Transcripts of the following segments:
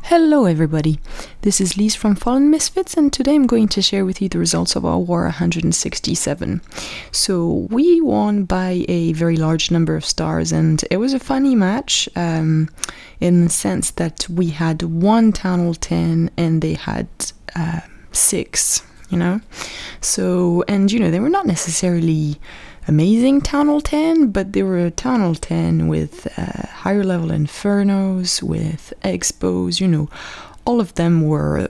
Hello everybody, this is Lise from Fallen Misfits, and today I'm going to share with you the results of our War 167. So we won by a very large number of stars, and it was a funny match in the sense that we had one Town Hall 10 and they had 6, you know? So, and you know, they were not necessarily amazing Town Hall 10, but they were a Town Hall 10 with higher level infernos, with expos, you know. All of them were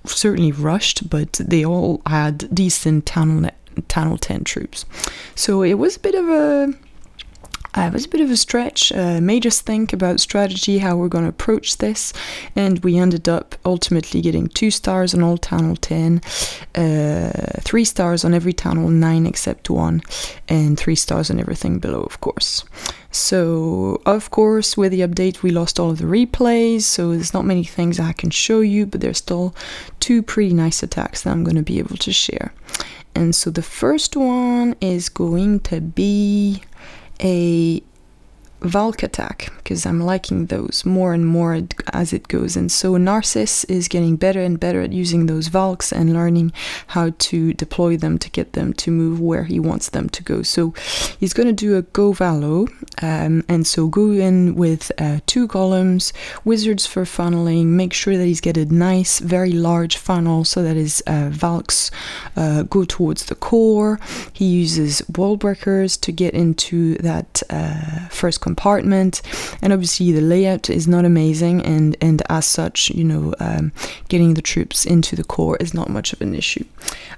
certainly rushed, but they all had decent Town Hall 10 troops. So it was a bit of a stretch, made us think about strategy, how we're going to approach this, and we ended up ultimately getting 2 stars on all Town Hall 10, 3 stars on every Town Hall 9 except 1, and 3 stars on everything below, of course. So, of course, with the update we lost all of the replays, so there's not many things I can show you, but there's still 2 pretty nice attacks that I'm going to be able to share. And so the first one is going to be a Valk attack, because I'm liking those more and more as it goes. And so Narciss is getting better and better at using those Valks and learning how to deploy them to get them to move where he wants them to go. So he's going to do a GoVaLo, and so go in with 2 golems, wizards for funneling, make sure that he's got a nice, very large funnel so that his Valks go towards the core. He uses wall breakers to get into that first compartment, and obviously the layout is not amazing, and as such, you know, getting the troops into the core is not much of an issue.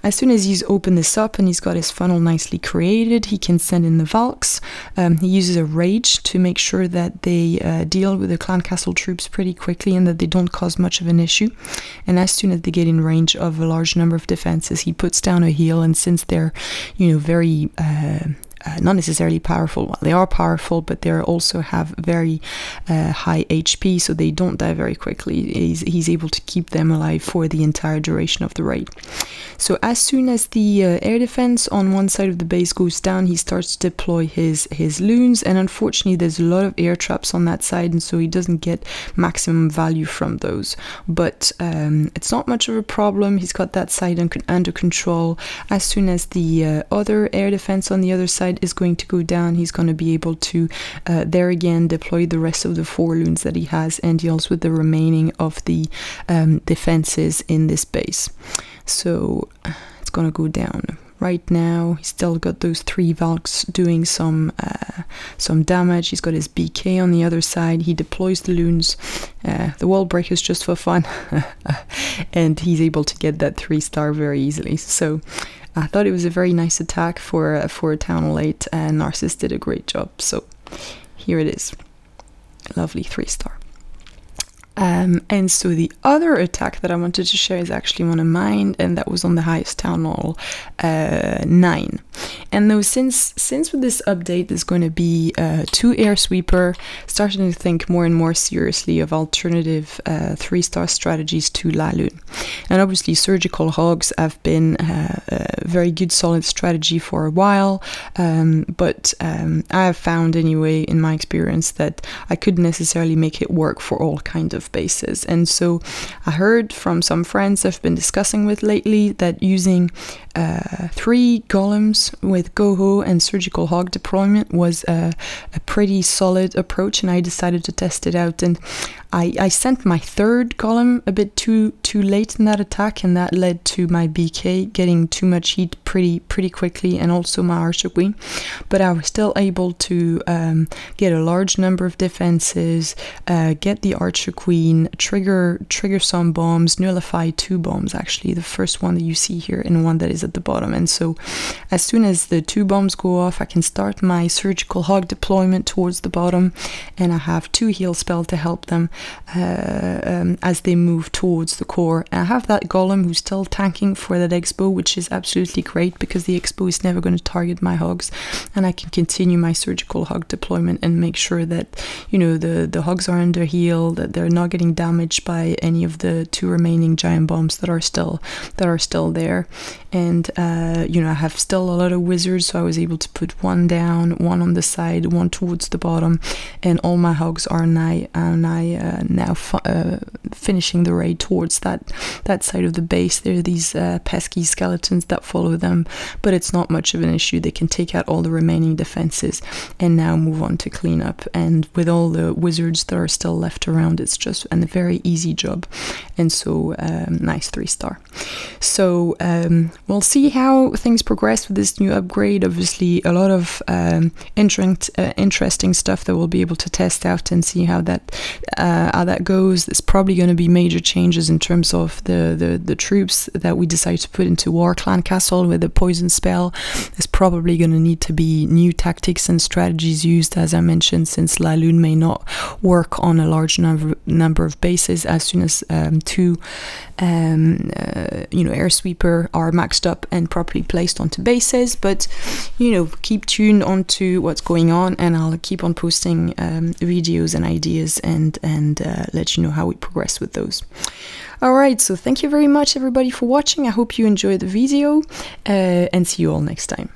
As soon as he's opened this up and he's got his funnel nicely created, he can send in the Valks. He uses a rage to make sure that they deal with the clan castle troops pretty quickly and that they don't cause much of an issue. And as soon as they get in range of a large number of defenses, he puts down a heal, and since they're, you know, very not necessarily powerful. Well, they are powerful, but they also have very high HP, so they don't die very quickly. He's able to keep them alive for the entire duration of the raid. So as soon as the air defense on one side of the base goes down, he starts to deploy his loons, and unfortunately there's a lot of air traps on that side, and so he doesn't get maximum value from those. But it's not much of a problem. He's got that side under control. As soon as the other air defense on the other side is going to go down, he's going to be able to there again deploy the rest of the 4 loons that he has and deals with the remaining of the defenses in this base. So it's going to go down. Right now, he's still got those 3 Valks doing some damage. He's got his BK on the other side. He deploys the loons, the wall breakers just for fun, and he's able to get that 3-star very easily. So I thought it was a very nice attack for a Town Hall 8, and Narciss did a great job. So here it is, lovely 3-star. And so the other attack that I wanted to share is actually one of mine, and that was on the highest Town Hall 9. And though since with this update there's going to be 2 air sweeper, starting to think more and more seriously of alternative 3-star strategies to Laloon. And obviously surgical hogs have been a very good solid strategy for a while, but I have found anyway in my experience that I couldn't necessarily make it work for all kinds of bases. And so I heard from some friends I've been discussing with lately that using 3 golems with GoHo and surgical hog deployment was a pretty solid approach, and I decided to test it out. And I sent my 3rd golem a bit too late in that attack, and that led to my BK getting too much heat pretty quickly, and also my Archer Queen. But I was still able to get a large number of defenses, get the Archer Queen, trigger some bombs, nullify 2 bombs actually, the first one that you see here and one that is at the bottom. And so as soon as the 2 bombs go off, I can start my surgical hog deployment towards the bottom, and I have 2 heal spells to help them as they move towards the core. And I have that golem who's still tanking for that expo, which is absolutely great because the expo is never going to target my hogs, and I can continue my surgical hog deployment and make sure that, you know, the hogs are under heal, that they're not getting damaged by any of the 2 remaining giant bombs that are still there. And you know, I have still a lot of wizards, so I was able to put 1 down, 1 on the side, 1 towards the bottom, and all my hogs are nigh now finishing the raid towards that side of the base. There are these pesky skeletons that follow them, but it's not much of an issue. They can take out all the remaining defenses and now move on to cleanup. And with all the wizards that are still left around, it's just a very easy job. And so nice 3-star. So we'll see how things progress with this new upgrade. Obviously a lot of interesting stuff that we'll be able to test out and see how that goes. There's probably going to be major changes in terms of the troops that we decide to put into War Clan Castle with the poison spell. There's probably going to need to be new tactics and strategies used, as I mentioned, since La Lune may not work on a large number of bases as soon as 2 air sweeper are maxed up and properly placed onto bases. But keep tuned onto what's going on, and I'll keep on posting videos and ideas and let you know how we progress with those. Alright, so thank you very much everybody for watching. I hope you enjoyed the video, and see you all next time.